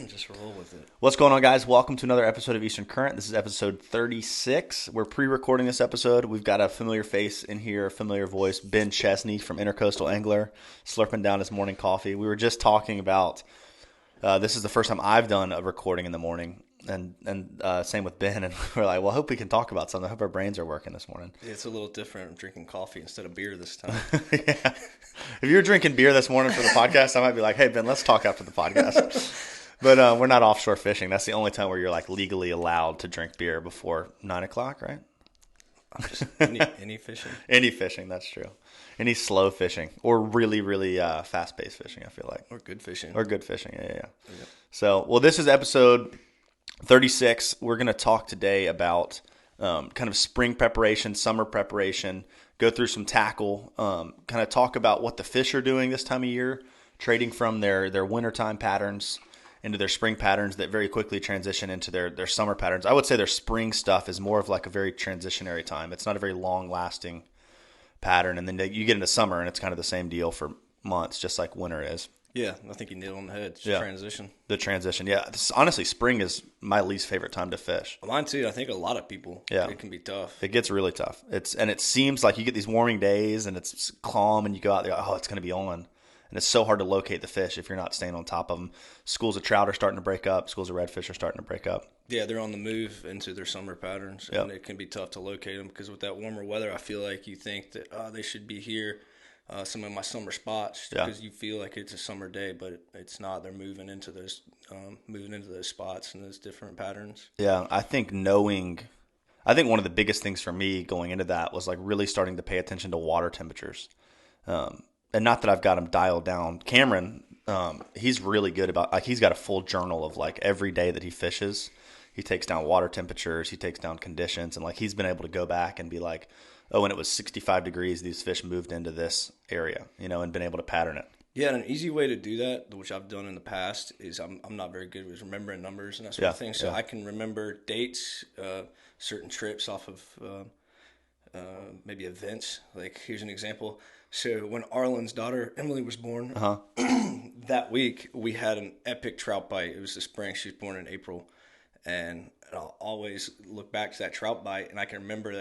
Just roll with it. What's going on, guys? Welcome to another episode of Eastern Current. This is episode 36. We're pre-recording this episode. We've got a familiar face in here, a familiar voice, Ben Chesney from Intercoastal Angler, slurping down his morning coffee. We were just talking about, this is the first time I've done a recording in the morning, and same with Ben, and we're like, well, I hope we can talk about something. I hope our brains are working this morning. Yeah, it's a little different. I'm drinking coffee instead of beer this time. Yeah. If you were drinking beer this morning for the podcast, I might be like, hey, Ben, let's talk after the podcast. But we're not offshore fishing. That's the only time where you're like legally allowed to drink beer before 9 o'clock, right? I'm just any fishing. Any fishing, that's true. Any slow fishing or really, really fast-paced fishing, I feel like. Or good fishing. Yeah. So, well, this is episode 36. We're going to talk today about kind of spring preparation, summer preparation, go through some tackle, kind of talk about what the fish are doing this time of year, trading from their wintertime patterns into their spring patterns that very quickly transition into their summer patterns. I would say their spring stuff is more of like a very transitionary time. It's not a very long-lasting pattern. And then you get into summer, and it's kind of the same deal for months, just like winter is. Yeah, I think you nailed it on the head. It's transition. The transition, yeah. Honestly, spring is my least favorite time to fish. Mine too. I think a lot of people. Yeah. It can be tough. It gets really tough. It seems like you get these warming days, and it's calm, and you go out there, oh, it's going to be on. And it's so hard to locate the fish if you're not staying on top of them. Schools of trout are starting to break up. Schools of redfish are starting to break up. Yeah, they're on the move into their summer patterns, and it can be tough to locate them because with that warmer weather, I feel like you think that they should be here, some of my summer spots, because you feel like it's a summer day, but it's not. They're moving into those spots and those different patterns. Yeah, I think one of the biggest things for me going into that was like really starting to pay attention to water temperatures. And not that I've got him dialed down. Cameron, he's really good about, like, he's got a full journal of like every day that he fishes. He takes down water temperatures, he takes down conditions, and like he's been able to go back and be like, oh, when it was 65 degrees, these fish moved into this area, and been able to pattern it. Yeah, and an easy way to do that, which I've done in the past, is I'm not very good with remembering numbers and that sort of thing. So I can remember dates, certain trips off of maybe events. Like, here's an example. So when Arlen's daughter, Emily, was born, that week we had an epic trout bite. It was the spring. She was born in April. And I'll always look back to that trout bite, and I can remember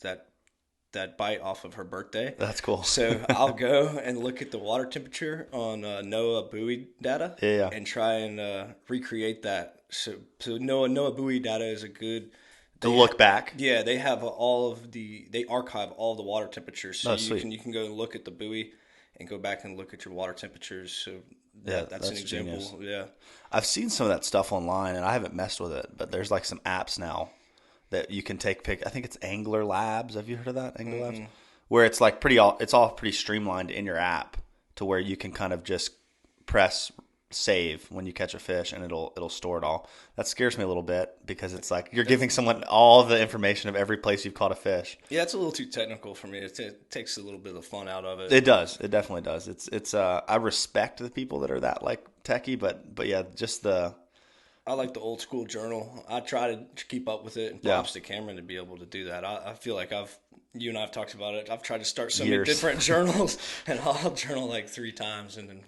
that bite off of her birthday. That's cool. So I'll go and look at the water temperature on NOAA buoy data and try and recreate that. So NOAA buoy data is a good... To look back. Yeah, they have they archive all the water temperatures. So you can go and look at the buoy and go back and look at your water temperatures. So that's an example. Genius. Yeah. I've seen some of that stuff online, and I haven't messed with it, but there's like some apps now that you can take I think it's Angler Labs. Have you heard of that? Angler Labs? Where it's like it's all pretty streamlined in your app to where you can kind of just press save when you catch a fish, and it'll store it all. That scares me a little bit because it's like you're giving someone all the information of every place you've caught a fish. Yeah, it's a little too technical for me. It takes a little bit of the fun out of it. It does. It definitely does. It's I respect the people that are that like techie, but yeah, just I like the old school journal. I try to keep up with it, and props to Cameron to be able to do that. I feel like you and I have talked about it. I've tried to start so many different journals, and I'll journal like 3 times and then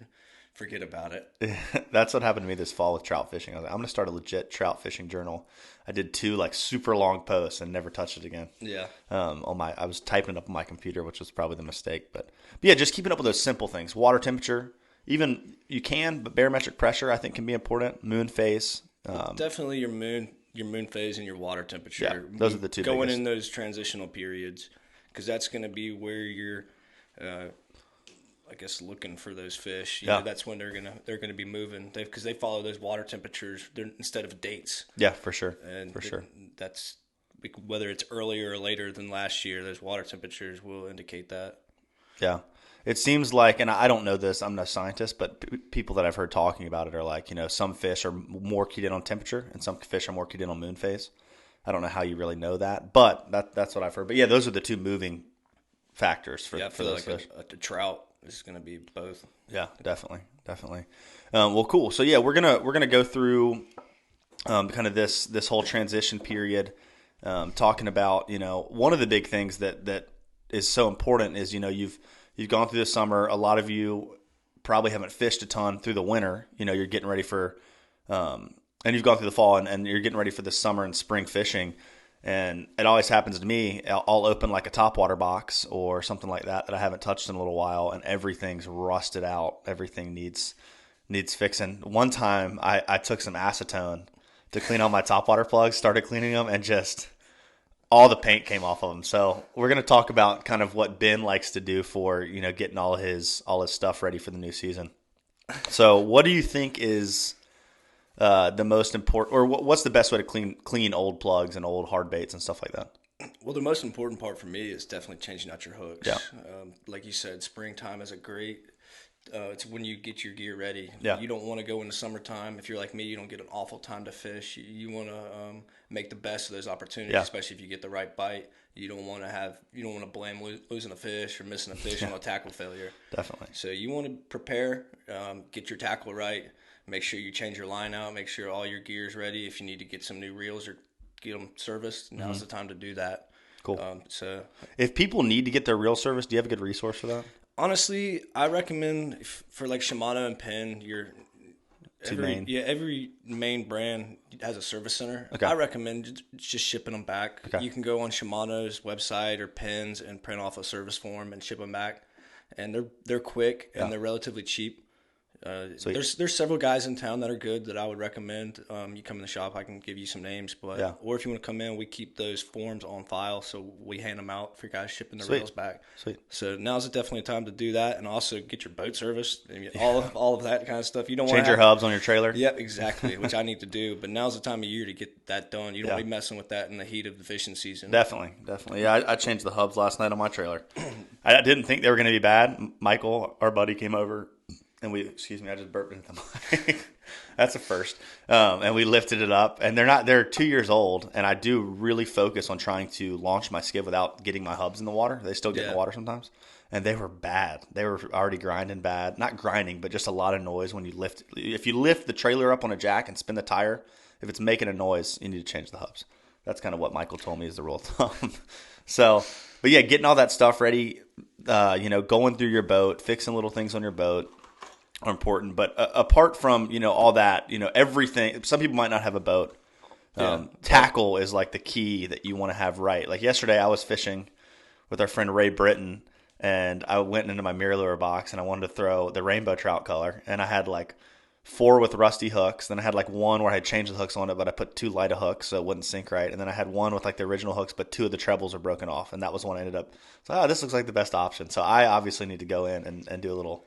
forget about it. That's what happened to me this fall with trout fishing. I was like, I'm going to start a legit trout fishing journal. I did 2 like super long posts and never touched it again. Yeah. I was typing it up on my computer, which was probably the mistake. But yeah, just keeping up with those simple things. Water temperature, even but barometric pressure I think can be important. Moon phase. Definitely your moon phase and your water temperature. Yeah, those are the 2 going biggest. in those transitional periods, because that's going to be where you're I guess looking for those fish. That's when they're gonna be moving, because they follow those water temperatures instead of dates. Yeah, for sure. That's whether it's earlier or later than last year. Those water temperatures will indicate that. Yeah, it seems like, and I don't know this, I'm not a scientist, but people that I've heard talking about it are like, some fish are more keyed in on temperature, and some fish are more keyed in on moon phase. I don't know how you really know that, but that's what I've heard. But yeah, those are the 2 moving factors for those fish. A trout is going to be both. Yeah, definitely. Well, cool. So yeah, we're gonna go through kind of this whole transition period, talking about one of the big things that is so important is you've gone through the summer. A lot of you probably haven't fished a ton through the winter. You're getting ready for and you've gone through the fall and you're getting ready for the summer and spring fishing. And it always happens to me. I'll open like a topwater box or something like that I haven't touched in a little while, and everything's rusted out. Everything needs fixing. One time I took some acetone to clean all my topwater plugs, started cleaning them, and just all the paint came off of them. So we're going to talk about kind of what Ben likes to do for, getting all his stuff ready for the new season. So what do you think is the most important, or what's the best way to clean old plugs and old hard baits and stuff like that? Well, the most important part for me is definitely changing out your hooks. Yeah. Like you said, springtime is a great. It's when you get your gear ready. Yeah. You don't want to go in the summertime. If you're like me, you don't get an awful time to fish. You want to make the best of those opportunities, especially if you get the right bite. You don't want to blame losing a fish or missing a fish on a tackle failure. Definitely. So you want to prepare, get your tackle right. Make sure you change your line out. Make sure all your gear is ready. If you need to get some new reels or get them serviced, now's the time to do that. Cool. So if people need to get their reel serviced, do you have a good resource for that? Honestly, I recommend for like Shimano and Penn, every main brand has a service center. Okay. I recommend just shipping them back. Okay. You can go on Shimano's website or Penn's and print off a service form and ship them back, and they're quick and they're relatively cheap. There's several guys in town that are good that I would recommend. You come in the shop, I can give you some names, or if you want to come in, we keep those forms on file, so we hand them out for guys shipping their reels back. Sweet. So now's definitely a time to do that, and also get your boat serviced. I mean, all of that kind of stuff. You don't change your hubs on your trailer. Yep, exactly, which I need to do. But now's the time of year to get that done. You don't want to be messing with that in the heat of the fishing season. Definitely. Yeah, I changed the hubs last night on my trailer. I didn't think they were going to be bad. Michael, our buddy, came over. And I just burped into the mic. That's a first. And we lifted it up, and they're 2 years old, and I do really focus on trying to launch my skid without getting my hubs in the water. They still get in the water sometimes. And they were bad. They were already grinding bad. Not grinding, but just a lot of noise when you lift. If you lift the trailer up on a jack and spin the tire, if it's making a noise, you need to change the hubs. That's kind of what Michael told me is the rule of thumb. But yeah, getting all that stuff ready, going through your boat, fixing little things on your boat, are important. But apart from all that, everything, some people might not have a boat. Tackle is like the key that you want to have right. Like yesterday I was fishing with our friend Ray Britton, and I went into my mirror lure box and I wanted to throw the rainbow trout color, and I had like 4 with rusty hooks. Then I had like 1 where I had changed the hooks on it, but I put 2 lighter hooks so it wouldn't sink right. And then I had 1 with like the original hooks, but 2 of the trebles are broken off, and that was one I ended up. So this looks like the best option. So I obviously need to go in and do a little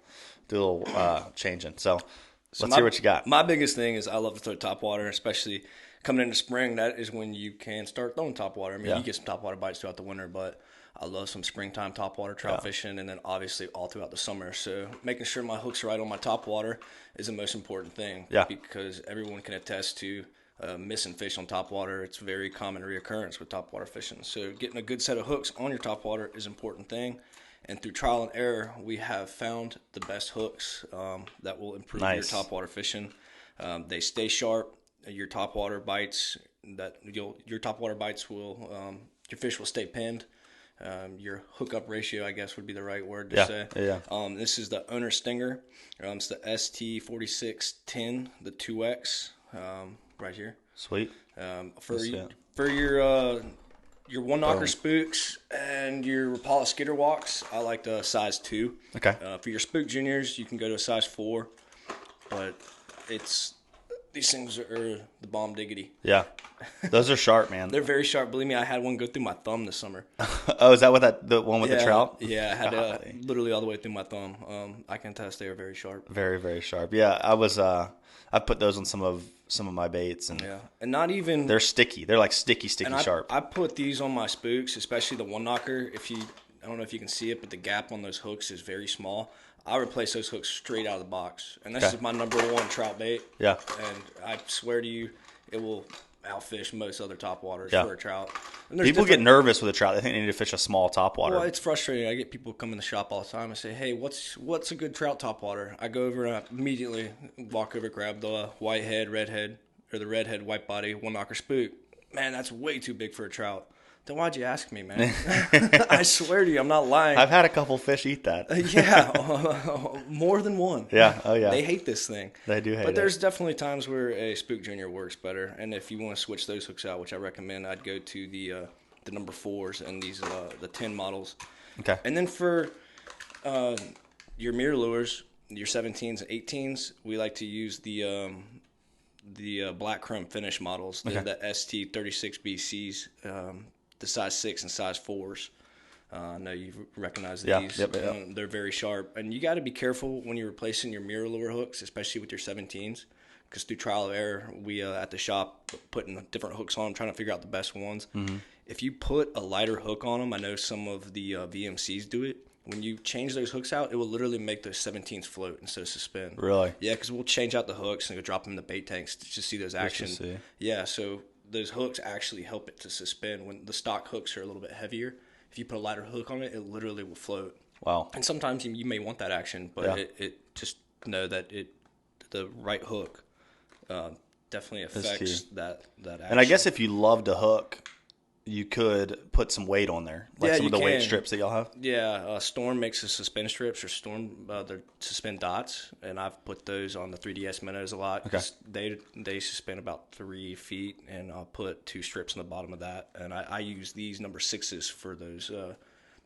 changing. So let's hear what you got. My biggest thing is I love to throw topwater, especially coming into spring. That is when you can start throwing topwater. I mean, you get some topwater bites throughout the winter, but I love some springtime topwater trout fishing, and then obviously all throughout the summer. So making sure my hooks are right on my topwater is the most important thing. Yeah. Because everyone can attest to missing fish on topwater. It's very common reoccurrence with topwater fishing. So getting a good set of hooks on your topwater is an important thing. And through trial and error, we have found the best hooks that will improve your topwater fishing. They stay sharp. Your topwater bites will your fish will stay pinned. Your hookup ratio, I guess, would be the right word to say. Yeah. This is the owner stinger. It's the ST4610, the 2X, right here. Sweet. For your one knocker spooks and your Rapala skitter walks, I like the size 2. Okay. For your spook juniors, you can go to a size 4, but these things are the bomb diggity. Yeah, those are sharp, man. They're very sharp. Believe me, I had one go through my thumb this summer. Oh, is that the one with the trout? Yeah, I had literally all the way through my thumb. I can attest they are very sharp. Very, very sharp. Yeah, I put those on some of my baits, and not even they're sticky. They're like sticky sharp. I put these on my spooks, especially the one knocker. I don't know if you can see it, but the gap on those hooks is very small. I replace those hooks straight out of the box, and this is my number 1 trout bait. Yeah, and I swear to you, it will outfish most other topwaters for a trout. People get nervous with a trout. They think they need to fish a small topwater. Well, it's frustrating. I get people come in the shop all the time and say, "Hey, what's a good trout topwater?" I go over and I immediately walk over, grab the whitehead, redhead, or the redhead white body one knocker spook. Man, that's way too big for a trout. Then why'd you ask me, man? I swear to you, I'm not lying. I've had a couple fish eat that. Yeah, more than one. Yeah, oh yeah. They hate this thing. They do hate it. But there's definitely times where a Spook Junior works better. And if you want to switch those hooks out, which I recommend, I'd go to the number 4s and these the 10 models. Okay. And then for your mirror lures, your 17s and 18s, we like to use the black chrome finish models, the ST36BCs, the size 6 and size 4s. I know you recognize these. Yep. They're very sharp. And you got to be careful when you're replacing your mirror lure hooks, especially with your 17s, because through trial and error, we at the shop putting different hooks on them, trying to figure out the best ones. Mm-hmm. If you put a lighter hook on them, I know some of the VMCs do it. When you change those hooks out, it will literally make those 17s float instead of suspend. Really? Yeah, because we'll change out the hooks and go drop them in the bait tanks to just see those action. Yeah, so those hooks actually help it to suspend. When the stock hooks are a little bit heavier, if you put a lighter hook on it, it literally will float. Wow. And sometimes you may want that action, but it just know that the right hook definitely affects that action. And I guess if you loved a hook, you could put some weight on there, like some of the weight strips that y'all have. Yeah, Storm makes the suspend strips, or Storm the suspend dots, and I've put those on the 3DS minnows a lot because they suspend about 3 feet, and I'll put 2 strips on the bottom of that, and I use these number 6s for those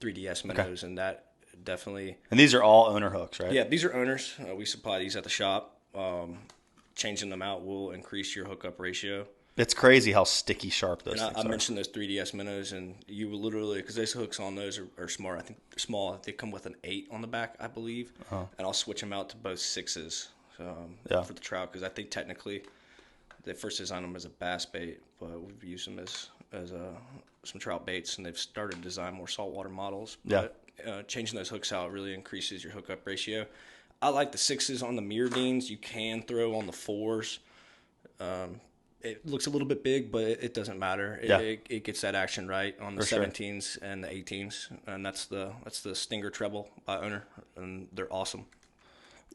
3DS minnows, and that definitely. And these are all owner hooks, right? Yeah, these are owners. We supply these at the shop. Changing them out will increase your hookup ratio. It's crazy how sticky sharp those things are. I mentioned those 3DS minnows, and you will literally, because those hooks on those are smart. I think they're small. They come with an 8 on the back, I believe. And I'll switch them out to both 6s for the trout, because I think technically they first designed them as a bass bait, but we've used them as some trout baits, and they've started to design more saltwater models. But changing those hooks out really increases your hookup ratio. I like the 6s on the mirror beans. You can throw on the 4s. It looks a little bit big, but it doesn't matter. It gets that action right on the 17s and the 18s, and that's the Stinger treble by owner, and they're awesome.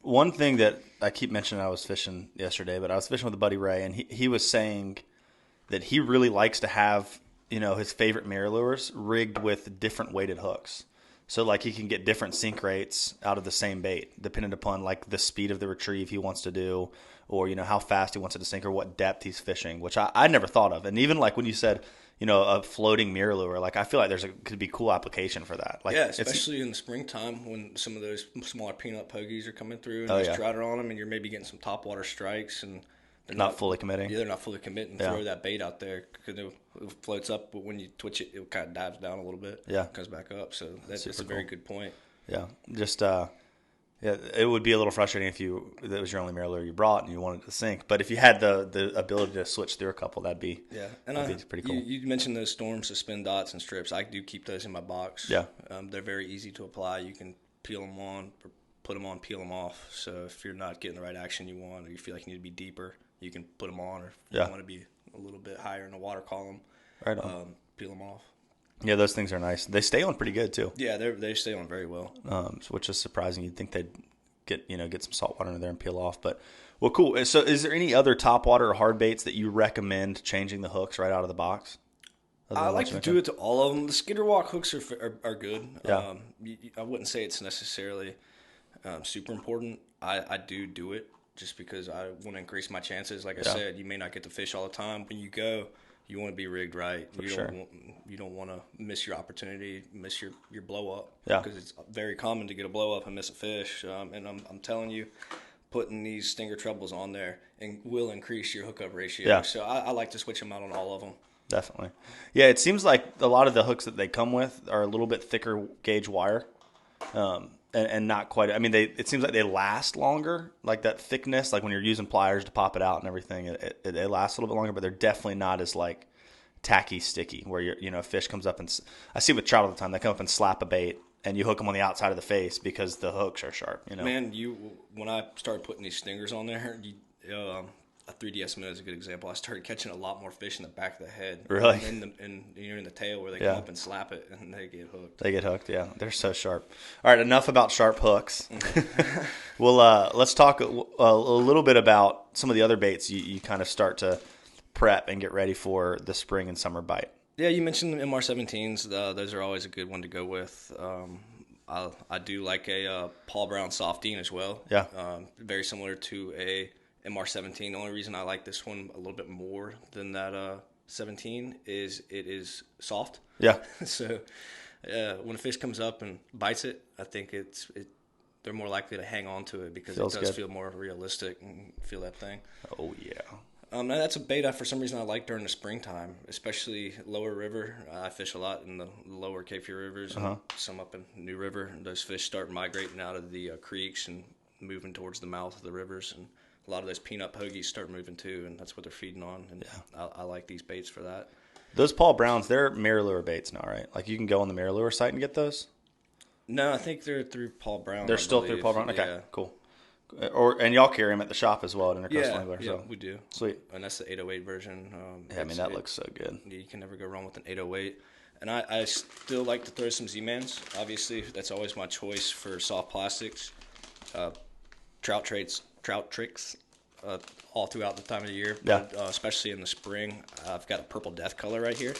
One thing that I keep mentioning, I was fishing yesterday, but I was fishing with a buddy, Ray, and he was saying that he really likes to have, his favorite mirror lures rigged with different weighted hooks. So, like, he can get different sink rates out of the same bait, depending upon, like, the speed of the retrieve he wants to do, or, how fast he wants it to sink, or what depth he's fishing, which I never thought of. And even, like, when you said, a floating mirror lure, like, I feel like could be cool application for that. Like, yeah, especially in the springtime when some of those smaller peanut pogies are coming through, and there's trout on them, and you're maybe getting some topwater strikes, and they're not fully committing. Yeah, they're not fully committing. Throw that bait out there, because it floats up, but when you twitch it, it kind of dives down a little bit. Yeah, comes back up. So that's a very good point. Yeah, just it would be a little frustrating if that was your only mirror lure you brought and you wanted to sink. But if you had the ability to switch through a couple, that'd be pretty cool. You mentioned those Storm suspend dots and strips. I do keep those in my box. Yeah, they're very easy to apply. You can peel them on, or put them on, peel them off. So if you're not getting the right action you want, or you feel like you need to be deeper, you can put them on, or if you want to be a little bit higher in the water column, peel them off. Yeah, those things are nice. They stay on pretty good too. Yeah, they stay on very well. Which is surprising. You'd think they'd get some salt water in there and peel off. But well, cool. So, is there any other topwater or hard baits that you recommend changing the hooks right out of the box? I like to do it to all of them. The skitter walk hooks are good. Yeah. I wouldn't say it's necessarily super important. I do it just because I want to increase my chances. Like I said, you may not get to fish all the time. When you go, you want to be rigged right. You don't want to miss your opportunity, miss your blow up. Yeah. Because it's very common to get a blow up and miss a fish. And I'm telling you, putting these Stinger trebles on there will increase your hookup ratio. Yeah. So I like to switch them out on all of them. Definitely. Yeah, it seems like a lot of the hooks that they come with are a little bit thicker gauge wire. And not quite. I mean, it seems like they last longer, like that thickness. Like when you're using pliers to pop it out and everything, it lasts a little bit longer. But they're definitely not as like tacky, sticky. Where a fish comes up and I see with trout all the time. They come up and slap a bait, and you hook them on the outside of the face because the hooks are sharp. Man, when I started putting these stingers on there, a 3DS minnow is a good example. I started catching a lot more fish in the back of the head. Really? In the tail where they come up and slap it and they get hooked. They get hooked, yeah. They're so sharp. All right, enough about sharp hooks. Well, let's talk a little bit about some of the other baits you kind of start to prep and get ready for the spring and summer bite. Yeah, you mentioned the MR17s. Those are always a good one to go with. I do like a Paul Brown Softeen as well. Yeah. Very similar to a MR17. The only reason I like this one a little bit more than that 17 is it is soft. Yeah. So when a fish comes up and bites it, I think they're more likely to hang on to it because it does feel more realistic and feel that thing. Oh, yeah. And that's a bait for some reason I like during the springtime, especially lower river. I fish a lot in the lower Cape Fear rivers and some up in New River. Those fish start migrating out of the creeks and moving towards the mouth of the rivers. And a lot of those peanut pogies start moving too, and that's what they're feeding on. And I like these baits for that. Those Paul Browns, they're mirror lure baits now, right? Like you can go on the mirror lure site and get those? No, I think they're through Paul Brown. They're still through Paul Brown? Okay, cool. And y'all carry them at the shop as well at Intercoastal Angler. Yeah, we do. Sweet. And that's the 808 version. That looks so good. You can never go wrong with an 808. And I still like to throw some Z-Mans. Obviously, that's always my choice for soft plastics. Trout tricks all throughout the time of the year. Yeah. But, especially in the spring. I've got a purple death color right here.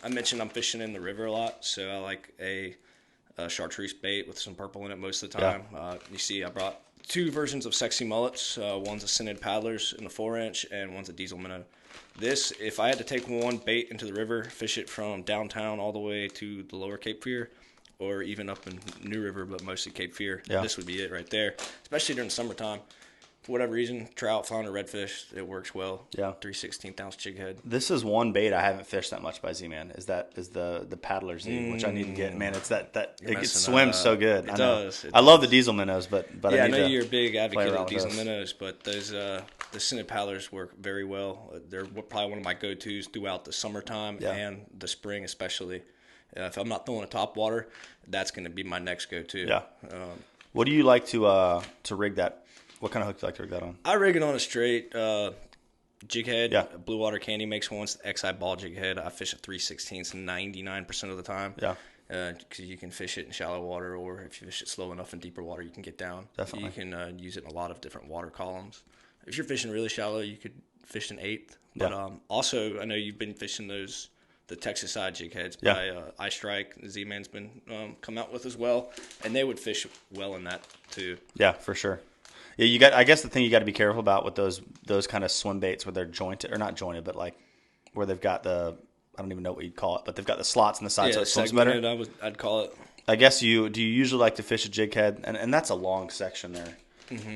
I mentioned I'm fishing in the river a lot, so I like a chartreuse bait with some purple in it most of the time. You see I brought two versions of Sexy Mullets. One's a Scented Paddlers in the 4-inch and one's a Diesel Minnow. This, if I had to take one bait into the river, fish it from downtown all the way to the lower Cape Fear, or even up in New River, but mostly Cape Fear, this would be it right there, especially during the summertime. For whatever reason, trout, flounder, redfish, it works well. Yeah. 3/16 ounce jig head. This is one bait I haven't fished that much by Z-Man. Is the Paddler Z, which I need to get. Man, it's that it swims so good. It does. I love the Diesel Minnows, but I know you're a big advocate of Diesel Minnows, but those the Scented Paddlers work very well. They're probably one of my go-tos throughout the summertime and the spring especially. If I'm not throwing a top water, that's going to be my next go-to. Yeah. What do you like to rig that? What kind of hook do you like to rig that on? I rig it on a straight jig head. Yeah. Blue Water Candy makes one. It's the XI ball jig head. I fish at 3/16 99% of the time. Yeah. Because you can fish it in shallow water, or if you fish it slow enough in deeper water, you can get down. Definitely. You can use it in a lot of different water columns. If you're fishing really shallow, you could fish an 1/8. But also, I know you've been fishing the Texas side jig heads by iStrike. Z-Man's been come out with as well, and they would fish well in that too. Yeah, for sure. Yeah, I guess the thing you got to be careful about with those kind of swim baits where they're jointed, or not jointed, but like where they've got I don't even know what you'd call it, but they've got the slots on the side so it swims better. I'd call it. I guess do you usually like to fish a jig head, and that's a long section there,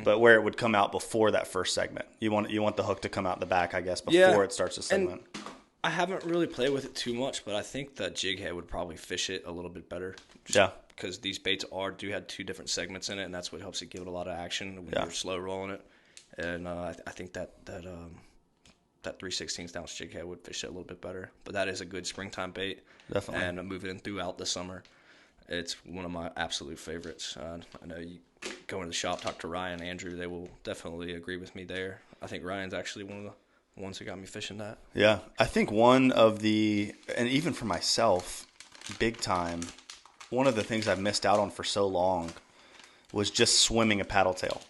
but where it would come out before that first segment. You want the hook to come out the back, I guess, before it starts to segment. And I haven't really played with it too much, but I think that jig head would probably fish it a little bit better. Because these baits do have two different segments in it, and that's what helps it give it a lot of action when you're slow rolling it. And I think that 3/16 ounce jig head would fish it a little bit better. But that is a good springtime bait. Definitely. And I move it in throughout the summer. It's one of my absolute favorites. I know you go into the shop, talk to Ryan, Andrew, they will definitely agree with me there. I think Ryan's actually one of the ones who got me fishing that. Yeah. I think one of and even for myself, big time, one of the things I've missed out on for so long was just swimming a paddle tail.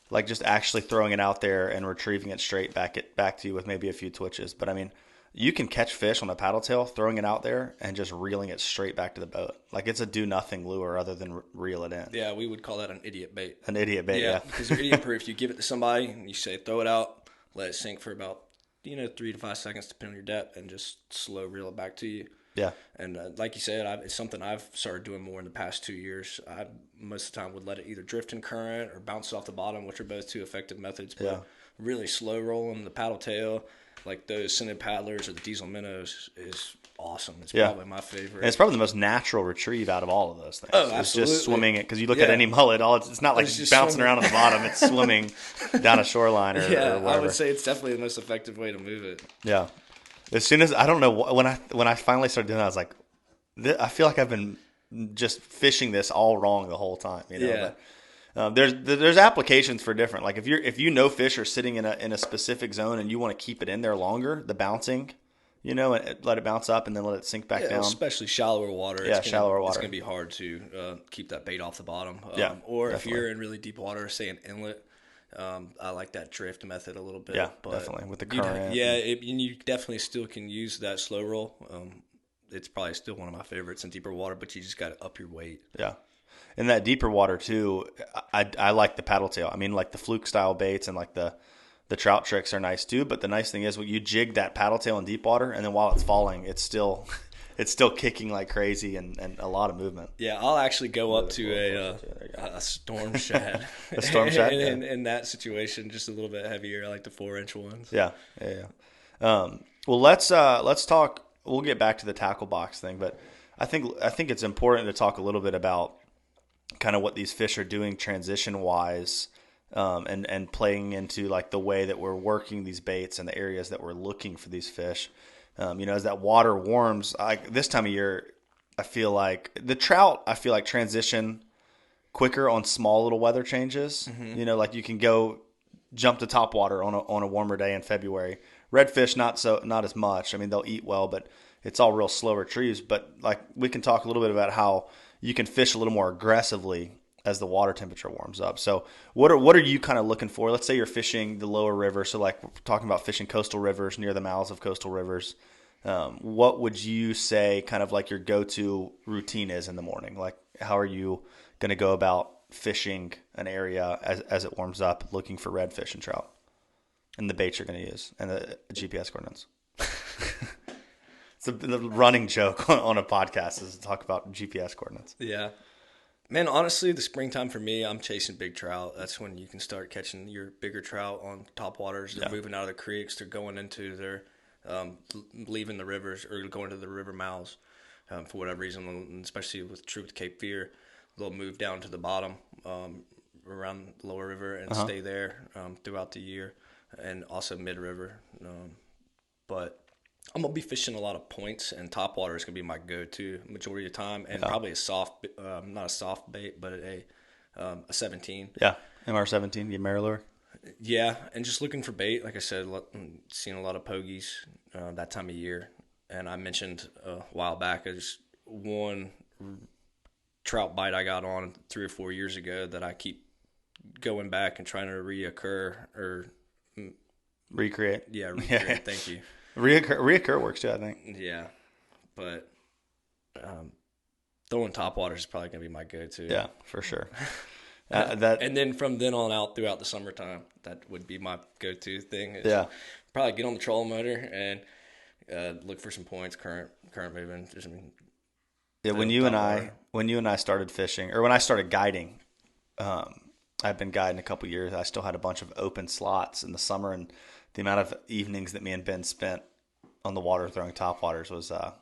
Like just actually throwing it out there and retrieving it straight back to you with maybe a few twitches. But I mean, you can catch fish on a paddle tail, throwing it out there and just reeling it straight back to the boat. Like it's a do nothing lure other than reel it in. Yeah, we would call that an idiot bait. An idiot bait, yeah. Because you're idiot proof. You give it to somebody and you say throw it out, let it sink for about 3 to 5 seconds depending on your depth, and just slow reel it back to you. Yeah, and like you said, it's something I've started doing more in the past 2 years. I most of the time would let it either drift in current or bounce off the bottom, which are both two effective methods. But really slow rolling the paddle tail, like those Scented Paddlers or the Diesel Minnows, is awesome. It's probably my favorite. And it's probably the most natural retrieve out of all of those things. Oh, absolutely. It's just swimming it, because you look at any mullet, it's not like it's bouncing around on the bottom. It's swimming down a shoreline or wherever. I would say it's definitely the most effective way to move it. Yeah. As soon as I don't know when I finally started doing that, I was like, I feel like I've been just fishing this all wrong the whole time. Yeah. But, there's applications for different. Like if you know fish are sitting in a specific zone and you want to keep it in there longer, the bouncing, and let it bounce up and then let it sink back down. Especially shallower water. Shallower water. It's going to be hard to keep that bait off the bottom. Or definitely. If you're in really deep water, say an inlet, I like that drift method a little bit. Yeah, but definitely with the current. And you definitely still can use that slow roll. It's probably still one of my favorites in deeper water, but you just got to up your weight. Yeah. In that deeper water too, I like the paddle tail. I mean, like the fluke style baits and like the trout tricks are nice too. But the nice thing is when you jig that paddle tail in deep water, and then while it's falling, it's still kicking like crazy and a lot of movement. Yeah, I'll actually go up to a storm shad. A storm shad? In that situation, just a little bit heavier. I like the 4-inch ones. Yeah. Well, let's talk. We'll get back to the tackle box thing, but I think it's important to talk a little bit about kind of what these fish are doing transition wise, and playing into like the way that we're working these baits and the areas that we're looking for these fish. As that water warms, this time of year, I feel like the trout, transition quicker on small little weather changes. Mm-hmm. Like you can go jump to top water on a warmer day in February. Redfish, not as much. I mean, they'll eat well, but it's all real slow retrieves. But like we can talk a little bit about how you can fish a little more aggressively as the water temperature warms up. So what are you kind of looking for? Let's say you're fishing the lower river. So like we're talking about fishing coastal rivers, near the mouths of coastal rivers. What would you say kind of like your go-to routine is in the morning? Like how are you going to go about fishing an area as it warms up, looking for redfish and trout? And the baits you're going to use and the GPS coordinates. It's the running joke on a podcast is to talk about GPS coordinates. Yeah. Man, honestly, the springtime for me, I'm chasing big trout. That's when you can start catching your bigger trout on top waters. They're moving out of the creeks. They're going into their, leaving the rivers or going to the river mouths for whatever reason, especially with Cape Fear. They'll move down to the bottom around the lower river and stay there throughout the year, and also mid-river. But I'm going to be fishing a lot of points, and topwater is going to be my go-to majority of the time, and probably a soft, not a soft bait, but a 17. Yeah, MR17, the Marilure. Yeah, and just looking for bait. Like I said, seeing a lot of pogies that time of year. And I mentioned a while back, there's one trout bite I got on 3 or 4 years ago that I keep going back and trying to recreate. Yeah, recreate. Thank you. Reoccur works too, I think. Yeah, but throwing topwater is probably going to be my go-to. Yeah, for sure. And then from then on out throughout the summertime, that would be my go-to thing. Probably get on the trolling motor and look for some points, current moving. When you and I started fishing, or when I started guiding, I've been guiding a couple years. I still had a bunch of open slots in the summer, and the amount of evenings that me and Ben spent on the water throwing topwaters was, I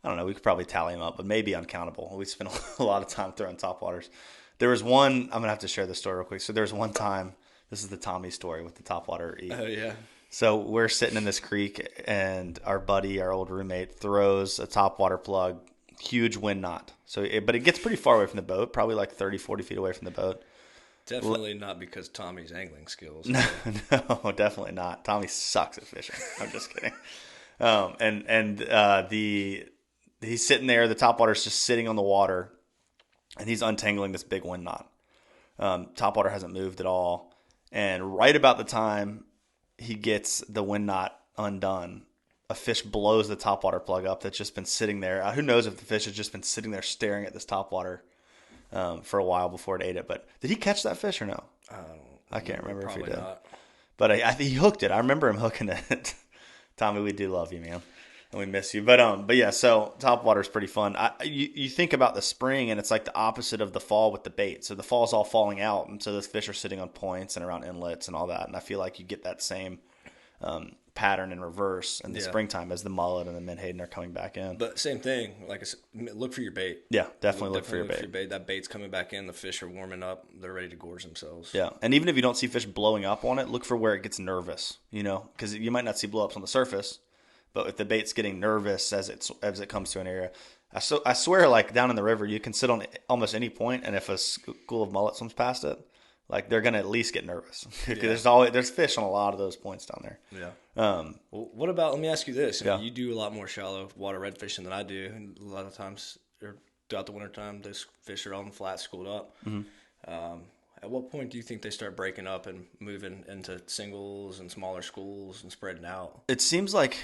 don't know, we could probably tally them up, but maybe uncountable. We spent a lot of time throwing topwaters. There was one, I'm going to have to share this story real quick. So there was one time, this is the Tommy story with the topwater eat. Oh, yeah. So we're sitting in this creek, and our buddy, our old roommate, throws a topwater plug, huge wind knot. But it gets pretty far away from the boat, probably like 30, 40 feet away from the boat. Definitely not because Tommy's angling skills. No, definitely not. Tommy sucks at fishing. I'm just kidding. He's sitting there. The topwater's just sitting on the water, and he's untangling this big wind knot. Topwater hasn't moved at all, and right about the time he gets the wind knot undone, a fish blows the topwater plug up that's just been sitting there. Who knows if the fish has just been sitting there staring at this topwater for a while before it ate it. But did he catch that fish or no? I can't remember if he did. Not. But I think he hooked it. I remember him hooking it. Tommy, we do love you, man, and we miss you. But yeah. So topwater is pretty fun. You think about the spring, and it's like the opposite of the fall with the bait. So the fall's all falling out, and so those fish are sitting on points and around inlets and all that. And I feel like you get that same pattern in reverse in the springtime as the mullet and the menhaden are coming back in. But same thing, like I said, look for your bait. Yeah, definitely look for your bait. That bait's coming back in. The fish are warming up. They're ready to gorge themselves. Yeah, and even if you don't see fish blowing up on it, look for where it gets nervous. Because you might not see blow ups on the surface, but if the bait's getting nervous as it comes to an area, I swear, like down in the river, you can sit on almost any point, and if a school of mullet swims past it, like they're gonna at least get nervous. There's fish on a lot of those points down there. Yeah. Well, what about? Let me ask you this. You do a lot more shallow water red fishing than I do. And a lot of times, throughout the wintertime, those fish are on the flat, schooled up. Mm-hmm. At what point do you think they start breaking up and moving into singles and smaller schools and spreading out? It seems like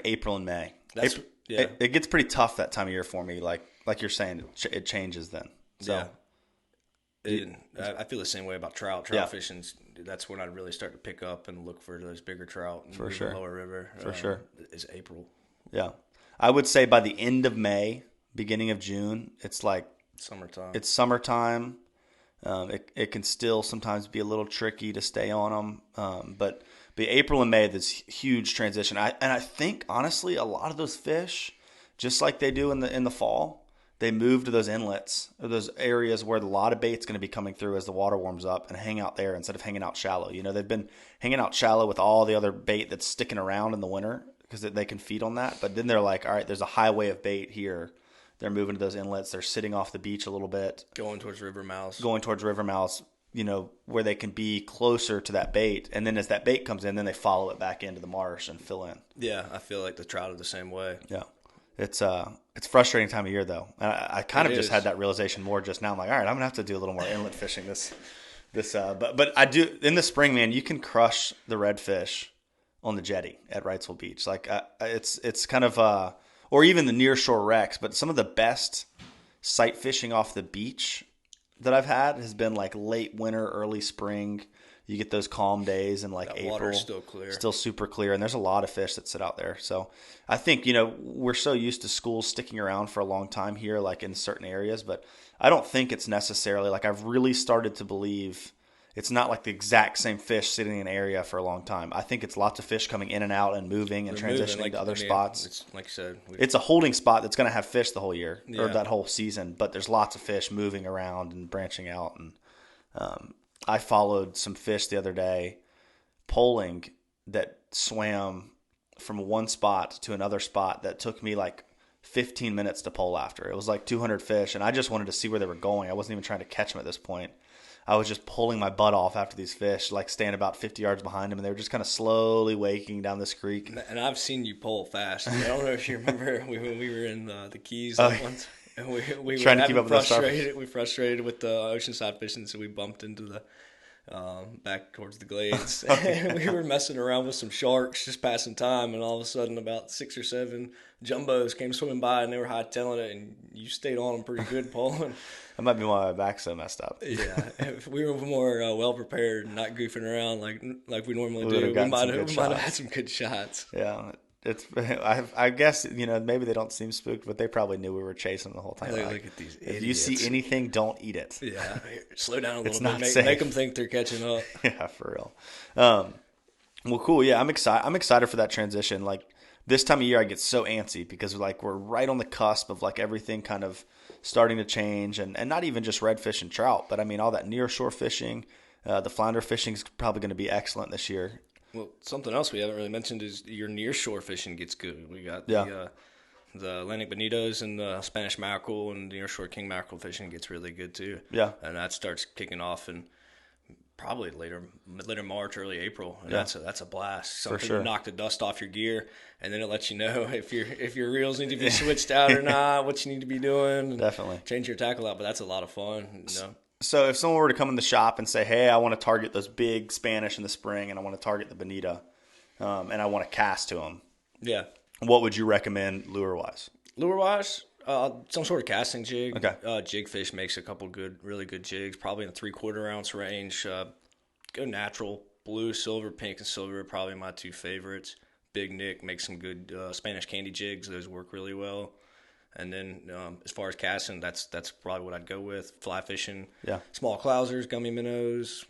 April and May. It gets pretty tough that time of year for me. Like you're saying, it changes then. So I feel the same way about trout. Trout fishing, that's when I really start to pick up and look for those bigger trout in the lower river. For sure. Is April. Yeah. I would say by the end of May, beginning of June, it's like summertime. It's summertime. It can still sometimes be a little tricky to stay on them. But April and May, this huge transition. I think, honestly, a lot of those fish, just like they do in the fall, they move to those inlets or those areas where a lot of bait's going to be coming through as the water warms up and hang out there instead of hanging out shallow. You know, they've been hanging out shallow with all the other bait that's sticking around in the winter because they can feed on that. But then they're like, all right, there's a highway of bait here. They're moving to those inlets. They're sitting off the beach a little bit. Going towards river mouths, you know, where they can be closer to that bait. And then as that bait comes in, then they follow it back into the marsh and fill in. Yeah, I feel like the trout are the same way. Yeah. It's a frustrating time of year, though. I kind of just had that realization more just now. I'm like, all right, I'm going to have to do a little more inlet fishing but I do, in the spring, man, you can crush the redfish on the jetty at Wrightsville Beach. Like, it's kind of, or even the near shore wrecks, but some of the best sight fishing off the beach that I've had has been like late winter, early spring. You get those calm days in like April. Water's still clear. Still super clear. And there's a lot of fish that sit out there. So I think, you know, we're so used to schools sticking around for a long time here, like in certain areas, but I don't think it's necessarily like I've really started to believe it's not like the exact same fish sitting in an area for a long time. I think it's lots of fish coming in and out and moving and transitioning to other spots. It's, like you said, it's a holding spot that's going to have fish the whole year or that whole season, but there's lots of fish moving around and branching out. And I followed some fish the other day poling that swam from one spot to another spot that took me like 15 minutes to pole after. It was like 200 fish, and I just wanted to see where they were going. I wasn't even trying to catch them at this point. I was just pulling my butt off after these fish, like staying about 50 yards behind them, and they were just kind of slowly waking down this creek. And I've seen you pole fast. I don't know if you remember when we were in the Keys once. And we trying were to keep up with the stuff. We frustrated with the oceanside fishing, so we bumped into the back towards the glades. And we were messing around with some sharks, just passing time, and all of a sudden about 6 or 7 jumbos came swimming by, and they were hightailing it, and you stayed on them pretty good pulling. That might be why my back's so messed up. Yeah, if we were more well prepared and not goofing around like we normally do, we might have had some good shots. Yeah. I guess, you know, maybe they don't seem spooked, but they probably knew we were chasing them the whole time. Hey, look at these idiots. If you see anything, don't eat it. Yeah, slow down a little bit. Safe. Make them think they're catching up. Yeah, for real. Well, cool. Yeah, I'm excited for that transition. Like this time of year, I get so antsy because like we're right on the cusp of like everything kind of starting to change, and not even just redfish and trout, but I mean all that near shore fishing. The flounder fishing is probably going to be excellent this year. Well, something else we haven't really mentioned is your near-shore fishing gets good. We got the Atlantic bonitos and the Spanish mackerel, and the near-shore king mackerel fishing gets really good too. Yeah, and that starts kicking off in probably later March, early April, and that's a blast. Something to knock the dust off your gear, and then it lets you know if your reels need to be switched out or not, what you need to be doing. Definitely change your tackle out, but that's a lot of fun. You know? So if someone were to come in the shop and say, hey, I want to target those big Spanish in the spring and I want to target the bonita and I want to cast to them, what would you recommend lure-wise? Lure-wise, some sort of casting jig. Okay. Jig fish makes a couple really good jigs, probably in the 3/4 ounce range. Go natural. Blue, silver, pink, and silver are probably my 2 favorites. Big Nick makes some good Spanish candy jigs. Those work really well. And then as far as casting, that's probably what I'd go with. Fly fishing, small clousers, gummy minnows,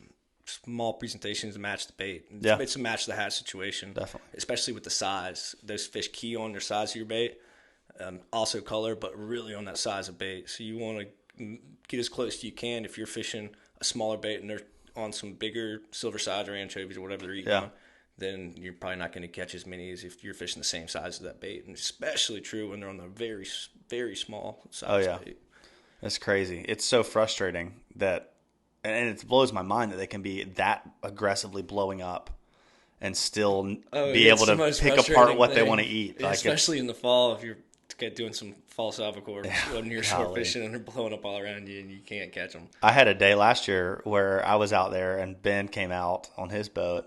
small presentations to match the bait. It's a match the hat situation. Definitely. Especially with the size. Those fish key on their size of your bait. Also color, but really on that size of bait. So you want to get as close as you can if you're fishing a smaller bait and they're on some bigger silver sides or anchovies or whatever they're eating on. Then you're probably not going to catch as many as if you're fishing the same size of that bait. And especially true when they're on the very, very small size bait. That's crazy. It's so frustrating that, and it blows my mind that they can be that aggressively blowing up and still be able to pick apart what they want to eat. Especially in the fall, if you're get doing some false albacore near shore fishing, and they're blowing up all around you, and you can't catch them. I had a day last year where I was out there, and Ben came out on his boat,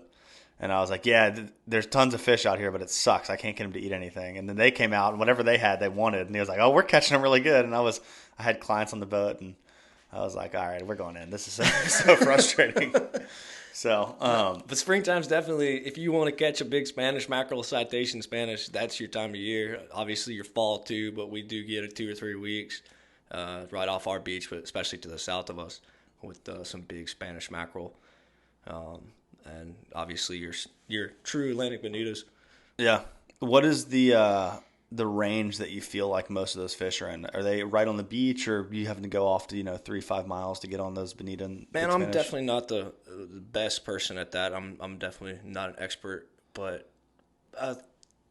and I was like, yeah, there's tons of fish out here, but it sucks. I can't get them to eat anything. And then they came out, and whatever they had, they wanted. And he was like, oh, we're catching them really good. And I had clients on the boat, and I was like, all right, we're going in. This is so frustrating. So, but springtime's definitely, if you want to catch a big Spanish mackerel, citation Spanish, that's your time of year. Obviously, your fall too, but we do get it 2 or 3 weeks right off our beach, but especially to the south of us with some big Spanish mackerel. And obviously your true Atlantic bonitas. Yeah. What is the range that you feel like most of those fish are in? Are they right on the beach, or you having to go off to 3-5 miles to get on those bonita? Man, I'm definitely not the best person at that. I'm definitely not an expert, but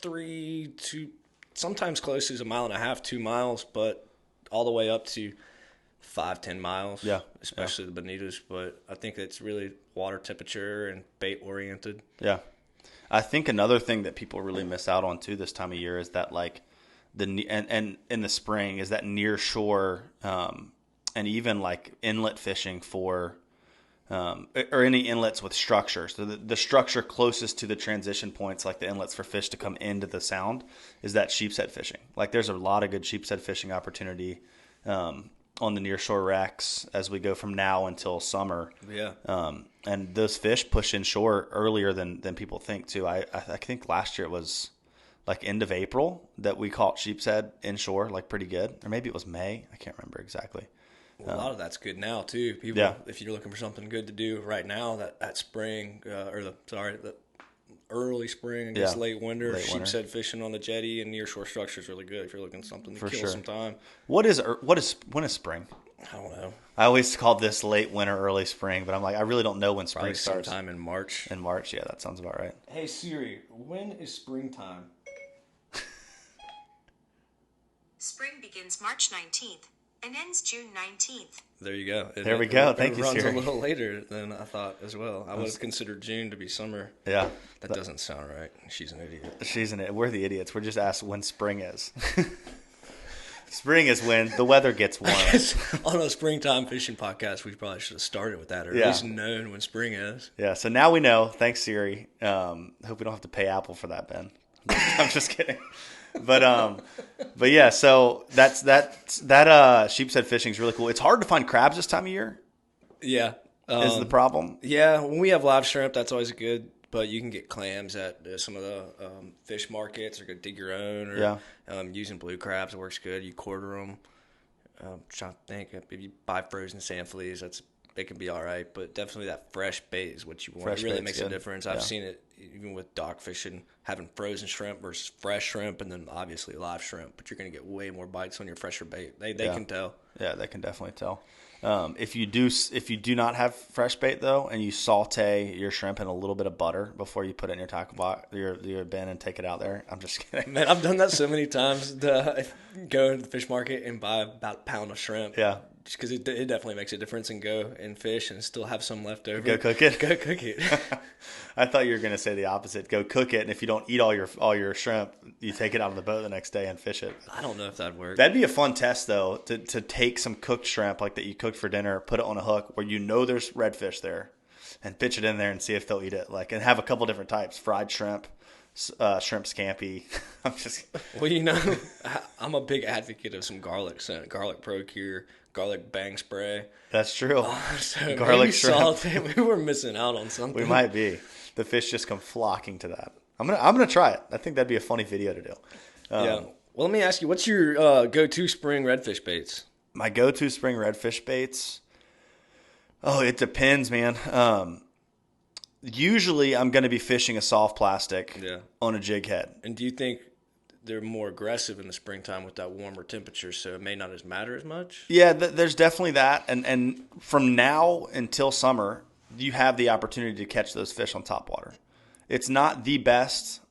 3 to sometimes close as 1.5 miles, 2 miles, but all the way up to 5-10 miles. Yeah, especially the bonitas. But I think it's really water temperature and bait oriented. Yeah. I think another thing that people really miss out on too this time of year is that like and in the spring is that near shore and even like inlet fishing for or any inlets with structure. So the structure closest to the transition points, like the inlets for fish to come into the sound, is that sheepshead fishing. Like there's a lot of good sheepshead fishing opportunity on the near shore wrecks as we go from now until summer. Yeah. And those fish push inshore earlier than people think too. I think last year it was like end of April that we caught sheepshead inshore, like pretty good. Or maybe it was May. I can't remember exactly. Well, a lot of that's good now too. People, if you're looking for something good to do right now, that spring the early spring, I guess late winter, sheepshead fishing on the jetty and near shore structure is really good if you're looking for something to kill some time. When is spring? I don't know. I always called this late winter, early spring, but I'm like, I really don't know when spring starts. Sometime in March. In March, yeah, that sounds about right. Hey Siri, when is springtime? Spring begins March 19th and ends June 19th. There you go. There we go. Thank you, Siri. It runs a little later than I thought as well. I would have considered June to be summer. Yeah. That doesn't sound right. She's an idiot. She's an idiot. We're the idiots. We're just asked when spring is. Spring is when the weather gets warm. On a springtime fishing podcast, we probably should have started with that, or at least known when spring is. Yeah, so now we know. Thanks, Siri. Hope we don't have to pay Apple for that, Ben. I'm just kidding. But yeah, so that sheepshead fishing is really cool. It's hard to find crabs this time of year. Yeah, is the problem. Yeah, when we have live shrimp, that's always good. But you can get clams at some of the fish markets, or go dig your own. Or using blue crabs, it works good. You quarter them. I'm trying to think, if you buy frozen sand fleas, it can be all right. But definitely that fresh bait is what you want. It really makes a difference. I've seen it even with dock fishing, having frozen shrimp versus fresh shrimp, and then obviously live shrimp. But you're going to get way more bites on your fresher bait. They can tell. Yeah, they can definitely tell. If you do not have fresh bait though, and you saute your shrimp in a little bit of butter before you put it in your tackle box, your bin, and take it out there, I'm just kidding. Man, I've done that so many times. Go to the fish market and buy about a pound of shrimp. Yeah. Just because it definitely makes a difference, and go and fish and still have some left over. Go cook it. Go cook it. I thought you were going to say the opposite. Go cook it, and if you don't eat all your shrimp, you take it out of the boat the next day and fish it. I don't know if that'd work. That'd be a fun test though, to take some cooked shrimp like that you cooked for dinner, put it on a hook where there's redfish there, and pitch it in there and see if they'll eat it. And have a couple different types: fried shrimp, shrimp scampi. I'm just. Well, I'm a big advocate of some garlic scent, garlic pro-cure, garlic bang spray. That's true. So garlic shrimp. We were missing out on something. We might be. The fish just come flocking to that. I'm gonna try it. I think that'd be a funny video to do. Yeah. Well, let me ask you, what's your go-to spring redfish baits? My go-to spring redfish baits. Oh, it depends, man. Usually, I'm going to be fishing a soft plastic on a jig head. And do you think they're more aggressive in the springtime with that warmer temperature, so it may not matter as much? Yeah, there's definitely that. And from now until summer, you have the opportunity to catch those fish on topwater. It's not the best.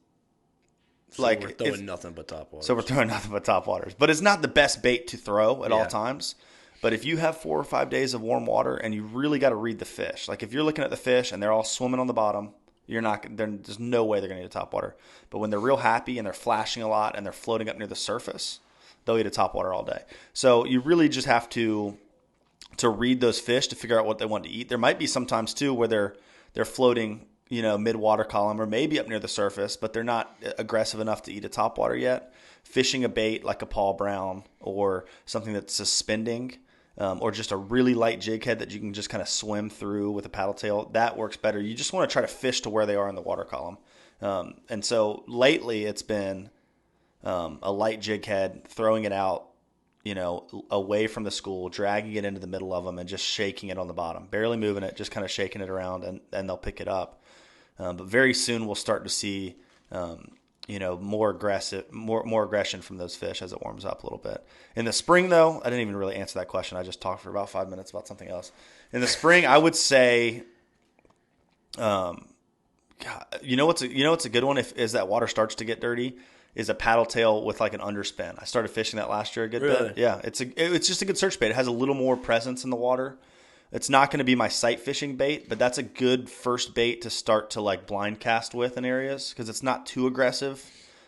So we're throwing nothing but topwaters. So we're throwing nothing but topwaters. But it's not the best bait to throw at all times. But if you have 4 or 5 days of warm water, and you really got to read the fish. Like if you're looking at the fish and they're all swimming on the bottom, there's no way they're going to get topwater. But when they're real happy and they're flashing a lot and they're floating up near the surface, they'll eat a topwater all day. So you really just have to read those fish to figure out what they want to eat. There might be sometimes too where they're floating, mid water column or maybe up near the surface, but they're not aggressive enough to eat a topwater yet. Fishing a bait like a Paul Brown or something that's suspending, or just a really light jig head that you can just kind of swim through with a paddle tail, that works better. You just want to try to fish to where they are in the water column. And so lately it's been a light jig head, throwing it out, away from the school, dragging it into the middle of them and just shaking it on the bottom, barely moving it, just kind of shaking it around, and they'll pick it up. But very soon we'll start to see, more aggression from those fish as it warms up a little bit. In the spring, though, I didn't even really answer that question. I just talked for about 5 minutes about something else. In the spring, I would say, what's a good one as that water starts to get dirty is a paddle tail with like an underspin. I started fishing that last year a good bit. Yeah, it's just a good search bait. It has a little more presence in the water. It's not going to be my sight fishing bait, but that's a good first bait to start to like blind cast with in areas because it's not too aggressive,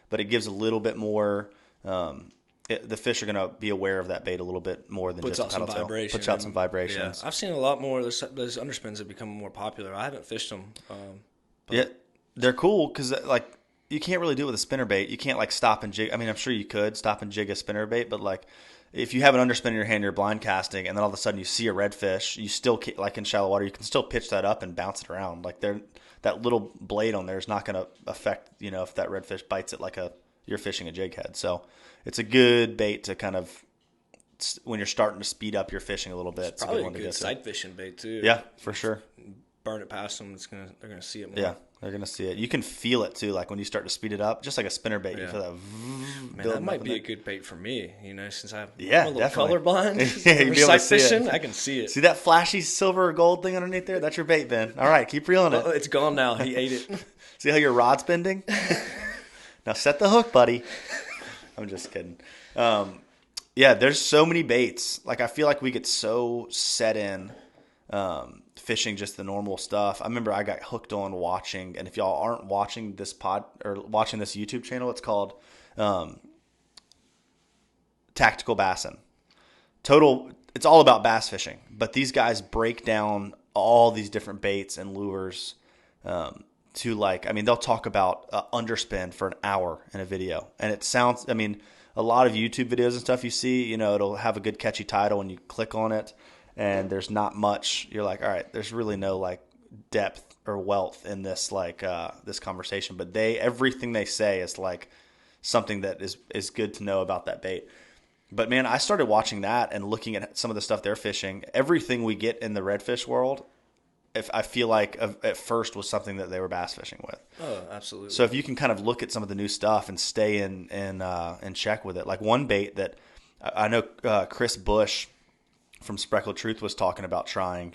but it gives a little bit more. The fish are going to be aware of that bait a little bit more than just a paddle tail. Puts out some vibrations. Yeah, I've seen a lot more. Those underspins have become more popular. I haven't fished them. Yeah, they're cool because like you can't really do it with a spinner bait. You can't like stop and jig. I mean, I'm sure you could stop and jig a spinner bait, but like if you have an underspin in your hand, you're blind casting, and then all of a sudden you see a redfish, you still like in shallow water, you can still pitch that up and bounce it around. Like that little blade on there is not going to affect if that redfish bites it like you're fishing a jig head. So it's a good bait to kind of when you're starting to speed up your fishing a little bit. It's probably a good sight fishing bait too. Yeah, for sure. Burn it past them, they're gonna see it more. Yeah, they're gonna see it. You can feel it too, like when you start to speed it up, just like a spinner bait. You feel that. Man, that might be a good bait for me. Since I'm a little definitely colorblind. Yeah, you'd be able to see fishing, it. I can see it. See that flashy silver or gold thing underneath there? That's your bait, Ben. All right, keep reeling it. Oh, it's gone now. He ate it. See how your rod's bending? Now set the hook, buddy. I'm just kidding. Yeah, there's so many baits. Like I feel like we get so set in. Fishing just the normal stuff. I remember I got hooked on watching, and if y'all aren't watching this watching this YouTube channel, it's called Tactical Bassin. It's all about bass fishing, but these guys break down all these different baits and lures to they'll talk about underspin for an hour in a video, and it sounds, a lot of YouTube videos and stuff you see, it'll have a good catchy title and you click on it. And there's not much. You're like, all right, there's really no like depth or wealth in this this conversation. But everything they say is like something that is good to know about that bait. But man, I started watching that and looking at some of the stuff they're fishing. Everything we get in the redfish world, I feel like at first was something that they were bass fishing with. Oh, absolutely. So if you can kind of look at some of the new stuff and stay in check with it, like one bait that I know Chris Bush from Spreckled Truth was talking about trying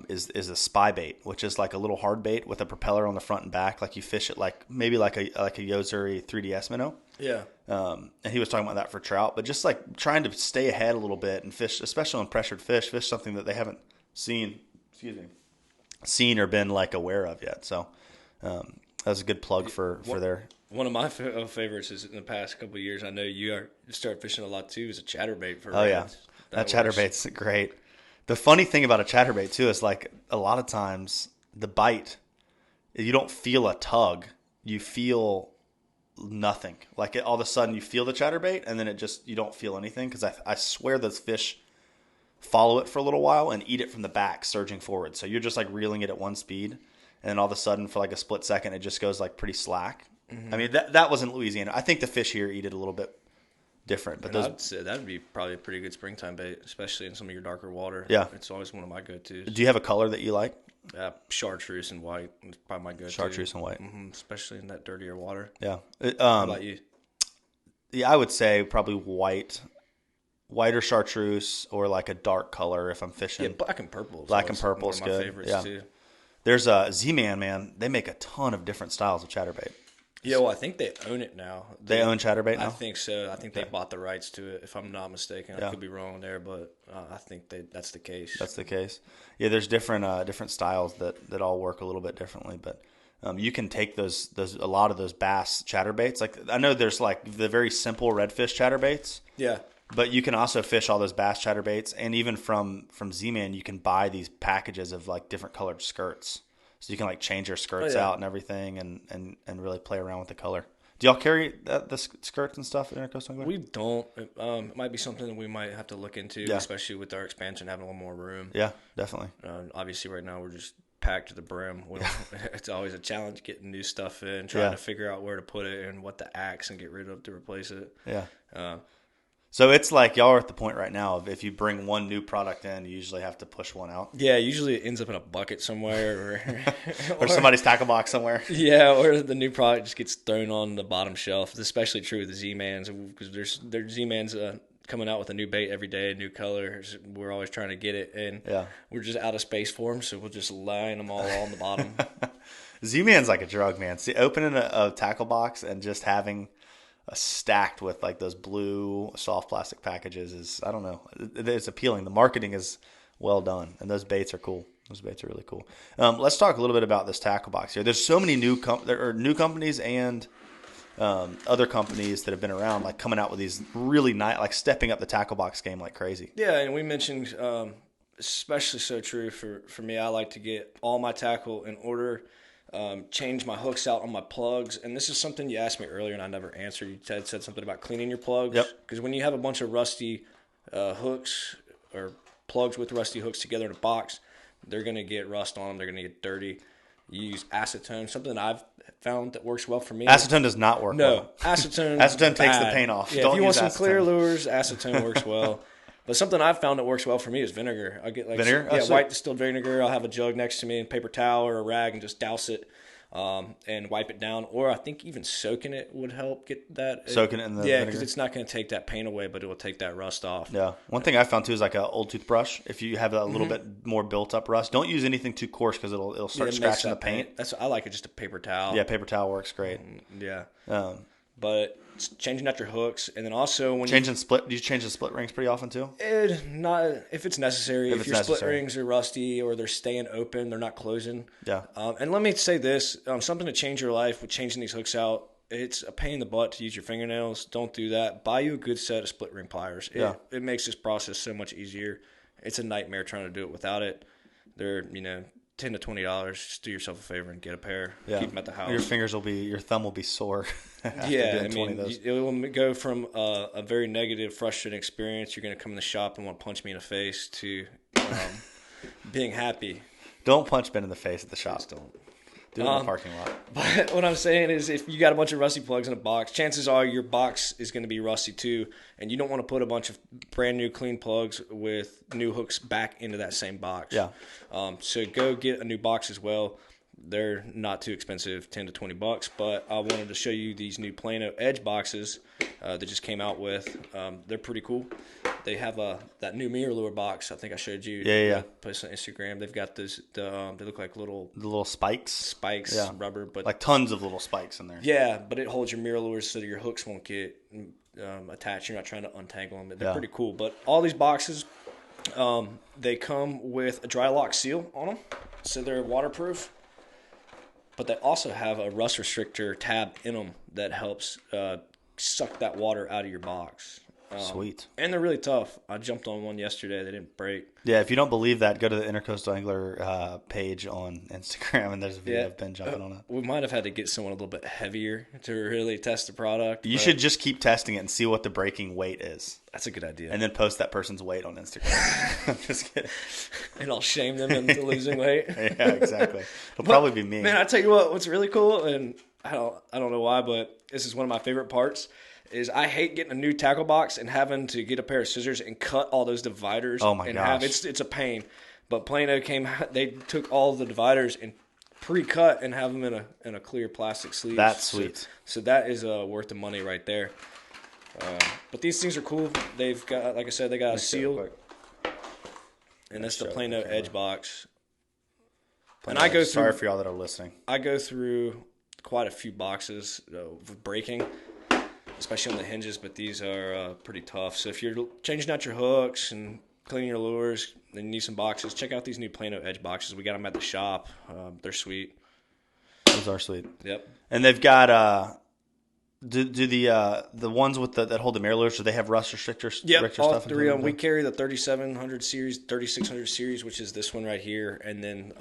is a spy bait, which is like a little hard bait with a propeller on the front and back, like you fish it maybe like a Yozuri 3DS minnow. Yeah. And he was talking about that for trout, but just like trying to stay ahead a little bit and fish, especially on pressured fish something that they haven't seen or been like aware of yet. So that was a good plug for their. One of my favorites is in the past couple of years. I know you started fishing a lot too. Is a chatterbait for. Oh yeah. That chatterbait's great. The funny thing about a chatterbait too is like a lot of times the bite, you don't feel a tug, you feel nothing. Like all of a sudden you feel the chatterbait and then you don't feel anything because I swear those fish follow it for a little while and eat it from the back, surging forward. So you're just like reeling it at one speed, and then all of a sudden for like a split second it just goes like pretty slack. Mm-hmm. That was in Louisiana. I think the fish here eat it a little bit different, but I'd say that would be probably a pretty good springtime bait, especially in some of your darker water. Yeah, it's always one of my go-tos. Do you have a color that you like? Chartreuse and white is probably my go-to. Chartreuse and white, especially in that dirtier water. Yeah. How about you? Yeah, I would say probably white or chartreuse, or like a dark color if I'm fishing. Yeah, black and purple. Black and purple is good. One of my favorites too. There's a Z-Man, man. They make a ton of different styles of chatterbait. Yeah, well, I think they own it now. They own Chatterbait now? I think so. I think they bought the rights to it, if I'm not mistaken. I could be wrong there, but I think that's the case. That's the case. Yeah, there's different styles that all work a little bit differently, but you can take those a lot of those bass chatterbaits. Like I know there's like the very simple redfish chatterbaits. Yeah. But you can also fish all those bass chatterbaits, and even from Z-Man, you can buy these packages of like different colored skirts. So you can like change your skirts out and everything, and really play around with the color. Do y'all carry the skirts and stuff at Intercoastal Angler? We don't. It might be something that we might have to look into, especially with our expansion having a little more room. Yeah, definitely. Obviously, right now we're just packed to the brim. It's always a challenge getting new stuff in, trying to figure out where to put it and what to axe and get rid of to replace it. Yeah. So it's like y'all are at the point right now of if you bring one new product in, you usually have to push one out. Yeah, usually it ends up in a bucket somewhere, or somebody's tackle box somewhere. Yeah, or the new product just gets thrown on the bottom shelf. It's especially true with the Z-Mans because there's Z-Mans coming out with a new bait every day, a new color. We're always trying to get it, and we're just out of space for them, so we'll just line them all on the bottom. Z-Man's like a drug, man. See, opening a tackle box and just having stacked with like those blue soft plastic packages is, I don't know, it's appealing. The marketing is well done, and those baits are cool. Those baits are really cool. Let's talk a little bit about this tackle box here. There's so many new companies and other companies that have been around, like coming out with these really nice, like stepping up the tackle box game like crazy. Yeah, and we mentioned, especially so true for me, I like to get all my tackle in order. Change my hooks out on my plugs, and this is something you asked me earlier and I never answered. You said something about cleaning your plugs. Yep. Because when you have a bunch of rusty hooks or plugs with rusty hooks together in a box, they're going to get rust on them. They're going to get dirty. You use acetone, something that I've found that works well for me. Acetone does not work well. Acetone takes the paint off. Yeah, Don't if you want some acetone. clear lures, acetone works well. But something I've found that works well for me is vinegar. I'll get vinegar? White distilled vinegar. I'll have a jug next to me and paper towel or a rag and just douse it. And wipe it down, or I think even soaking it would help get that. Soaking it in the vinegar? Because it's not going to take that paint away, but it will take that rust off. Yeah. One thing I found too is like an old toothbrush. If you have a little bit more built up rust, don't use anything too coarse because it'll start scratching the paint. I like it just a paper towel. Yeah, paper towel works great. But it's changing out your hooks, and then also when do you change the split rings pretty often too? Not if it's necessary. If your split rings are rusty or they're staying open, they're not closing. Yeah. And let me say this: something to change your life with changing these hooks out. It's a pain in the butt to use your fingernails. Don't do that. Buy you a good set of split ring pliers. It makes this process so much easier. It's a nightmare trying to do it without it. They're $10 to $20. Just do yourself a favor and get a pair. Yeah. Keep them at the house. Your thumb will be sore. It will go from a very negative, frustrating experience. You're going to come in the shop and want to punch me in the face to being happy. Don't punch Ben in the face at the shop. Just don't. Do it in the parking lot. But what I'm saying is, if you got a bunch of rusty plugs in a box, chances are your box is going to be rusty too, and you don't want to put a bunch of brand new clean plugs with new hooks back into that same box. Yeah. So go get a new box as well. They're not too expensive, $10 to $20. But I wanted to show you these new Plano Edge boxes that just came out with. They're pretty cool. They have that new mirror lure box. I think I showed you. Yeah. Post on Instagram. They've got this. They look like little spikes, rubber, but like tons of little spikes in there. Yeah, but it holds your mirror lures so that your hooks won't get attached. You're not trying to untangle them. They're pretty cool. But all these boxes, they come with a dry lock seal on them, so they're waterproof. But they also have a rust restrictor tab in them that helps suck that water out of your box. Sweet. And they're really tough. I jumped on one yesterday. They didn't break. Yeah, if you don't believe that, go to the Intercoastal Angler page on Instagram, and there's a video of Ben jumping on it. We might have had to get someone a little bit heavier to really test the product. You should just keep testing it and see what the breaking weight is. That's a good idea. And then post that person's weight on Instagram. I'm just kidding. And I'll shame them into losing weight. Yeah, exactly. It'll probably be me. Man, I tell you what's really cool, and I don't know why, but this is one of my favorite parts, is I hate getting a new tackle box and having to get a pair of scissors and cut all those dividers. Oh my gosh. It's a pain. But Plano they took all the dividers and pre-cut and have them in a clear plastic sleeve. That's sweet. So that is worth the money right there. But these things are cool. They've got, like I said, they got a seal. And that's the Plano Edge box. And I go through. Sorry for y'all that are listening. I go through quite a few boxes with braking, especially on the hinges, but these are pretty tough. So if you're changing out your hooks and cleaning your lures, then you need some boxes. Check out these new Plano Edge boxes. We got them at the shop. They're sweet. Those are sweet. Yep. And they've got do the ones with that hold the mirror lures, do they have rust restrictors? Yep, all three of them. We carry the 3700 series, 3600 series, which is this one right here, and then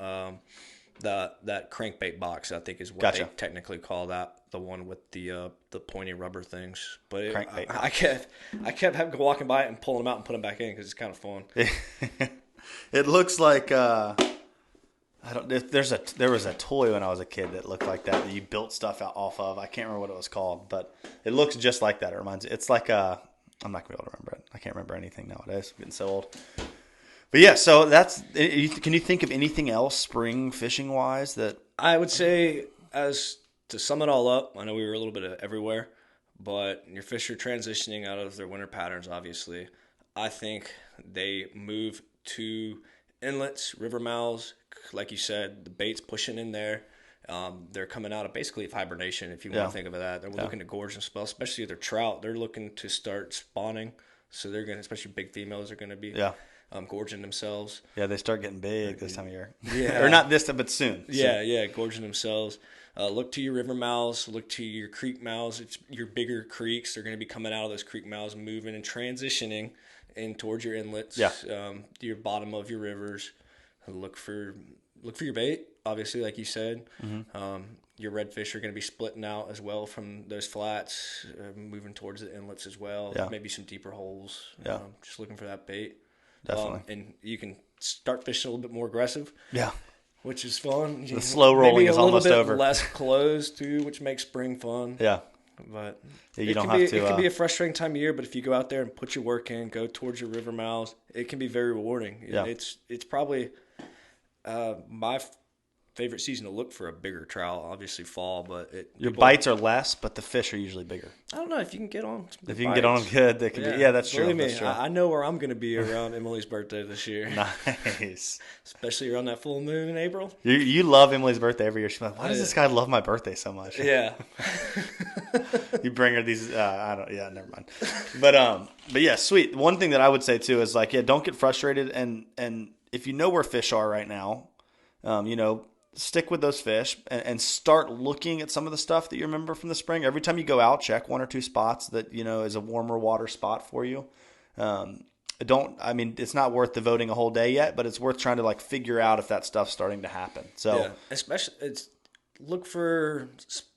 that crankbait box, I think, is what they technically call that, the one with the pointy rubber things. But I kept having walking by it and pulling them out and putting them back in because it's kind of fun. It looks like there was a toy when I was a kid that looked like that you built stuff off of. I can't remember what it was called, but it looks just like that. It reminds me. It's like I'm not gonna be able to remember it. I can't remember anything nowadays. I'm getting so old. But yeah, so can you think of anything else spring fishing wise that I would say, as to sum it all up? I know we were a little bit of everywhere, but your fish are transitioning out of their winter patterns. Obviously, I think they move to inlets, river mouths. Like you said, the bait's pushing in there. They're coming out of basically hibernation, if you want to think of it that. They're looking to gorge and spell, especially if they're trout. They're looking to start spawning. So they're going to, especially big females, are going to be gorging themselves. Yeah, they start getting big this time of year. Yeah. Or not this time, but soon. Yeah, gorging themselves. Look to your river mouths. Look to your creek mouths. It's your bigger creeks. They're going to be coming out of those creek mouths, moving and transitioning in towards your inlets, your bottom of your rivers. Look for your bait, obviously, like you said. Mm-hmm. Your redfish are going to be splitting out as well from those flats, moving towards the inlets as well. Yeah. Maybe some deeper holes. Yeah. Just looking for that bait. Definitely. And you can start fishing a little bit more aggressive. Yeah. Which is fun. The slow rolling is almost over. Maybe a little bit less clothes, too, which makes spring fun. Yeah. But you don't have to. It can be a frustrating time of year, but if you go out there and put your work in, go towards your river mouths, it can be very rewarding. Yeah. It's probably my favorite season to look for a bigger trout. Obviously fall, but your bites are less, but the fish are usually bigger. I don't know if you can get on. If you can get on them good, they can be. Yeah, that's true. Believe me, I know where I'm going to be around Emily's birthday this year. Nice, especially around that full moon in April. You love Emily's birthday every year. She's like, why does this guy love my birthday so much? Yeah. You bring her these. I don't. Yeah, never mind. But yeah, sweet. One thing that I would say too is like, don't get frustrated, and if you know where fish are right now, stick with those fish and start looking at some of the stuff that you remember from the spring. Every time you go out, check one or two spots that, is a warmer water spot for you. It's not worth devoting a whole day yet, but it's worth trying to like figure out if that stuff's starting to happen. So especially look for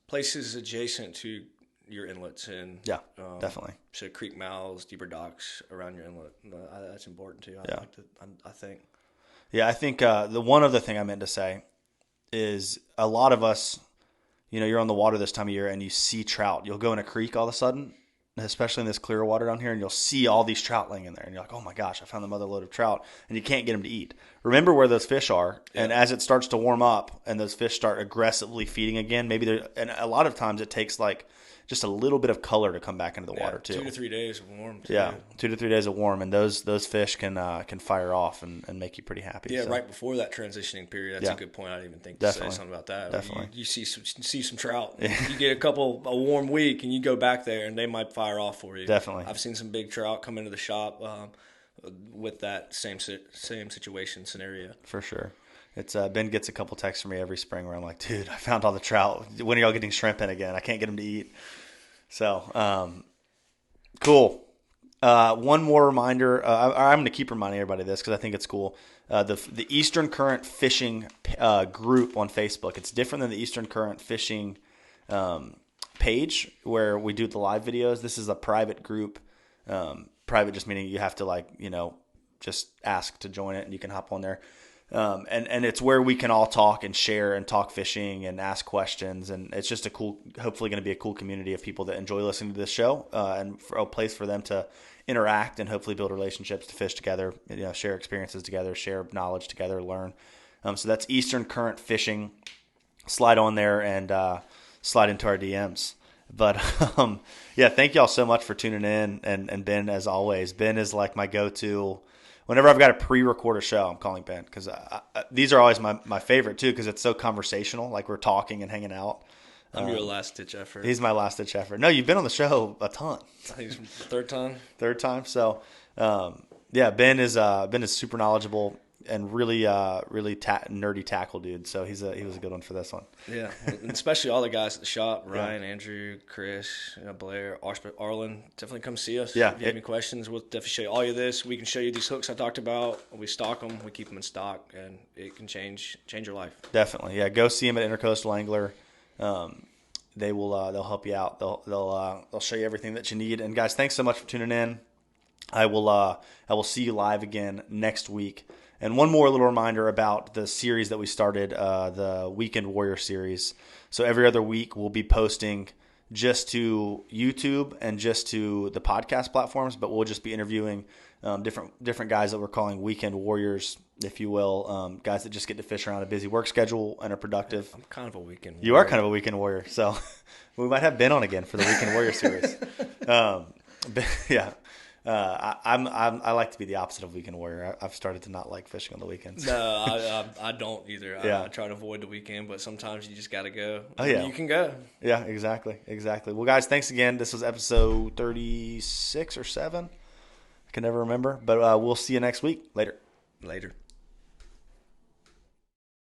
places adjacent to your inlets and definitely. So creek mouths, deeper docks around your inlet. That's important too. I think. Yeah, I think the one other thing I meant to say is a lot of us, you're on the water this time of year and you see trout. You'll go in a creek all of a sudden, especially in this clear water down here, and you'll see all these trout laying in there. And you're like, oh my gosh, I found the mother load of trout. And you can't get them to eat. Remember where those fish are. Yeah. And as it starts to warm up and those fish start aggressively feeding again, and a lot of times it takes like just a little bit of color to come back into the water too. 2 to 3 days of warm. Too. Yeah, 2 to 3 days of warm, and those fish can fire off and make you pretty happy. Yeah, so. Right before that transitioning period. That's a good point. I didn't even think to say something about that. Definitely. You see some trout. You get a warm week, and you go back there, and they might fire off for you. Definitely. I've seen some big trout come into the shop with that same situation scenario. For sure. It's Ben gets a couple texts from me every spring where I'm like, dude, I found all the trout. When are y'all getting shrimp in again? I can't get them to eat. So, cool. One more reminder. I'm going to keep reminding everybody of this because I think it's cool. The Eastern Current Fishing group on Facebook. It's different than the Eastern Current Fishing page where we do the live videos. This is a private group. Private just meaning you have to just ask to join it and you can hop on there. And it's where we can all talk and share and talk fishing and ask questions. And it's just hopefully going to be a cool community of people that enjoy listening to this show, and for a place for them to interact and hopefully build relationships, to fish together, share experiences together, share knowledge together, learn. So that's Eastern Current Fishing. Slide on there and slide into our DMs. But thank y'all so much for tuning in. And Ben, as always, Ben is like my go-to. Whenever I've got to pre-record a show, I'm calling Ben because these are always my favorite too because it's so conversational. Like we're talking and hanging out. I'm your last ditch effort. He's my last ditch effort. No, you've been on the show a ton. I think it's third time. Third time. So, Ben is super knowledgeable and really nerdy tackle dude. So he was a good one for this one. Yeah, and especially all the guys at the shop: Ryan, Andrew, Chris, Blair, Arlen. Definitely come see us. Yeah, if you have any questions, we'll definitely show you all of this. We can show you these hooks I talked about. We stock them. We keep them in stock, and it can change your life. Definitely, yeah. Go see them at Intercoastal Angler. They'll help you out. They'll show you everything that you need. And guys, thanks so much for tuning in. I will see you live again next week. And one more little reminder about the series that we started, the Weekend Warrior series. So every other week we'll be posting just to YouTube and just to the podcast platforms, but we'll just be interviewing different guys that we're calling Weekend Warriors, if you will, guys that just get to fish around a busy work schedule and are productive. I'm kind of a weekend warrior. You are kind of a weekend warrior, so we might have Ben on again for the Weekend Warrior series. Yeah. I like to be the opposite of weekend warrior. I've started to not like fishing on the weekends. No, I don't either. Yeah. I try to avoid the weekend, but sometimes you just got to go. Oh, yeah. You can go. Yeah, exactly. Well, guys, thanks again. This was episode 36 or 7. I can never remember, but we'll see you next week. Later.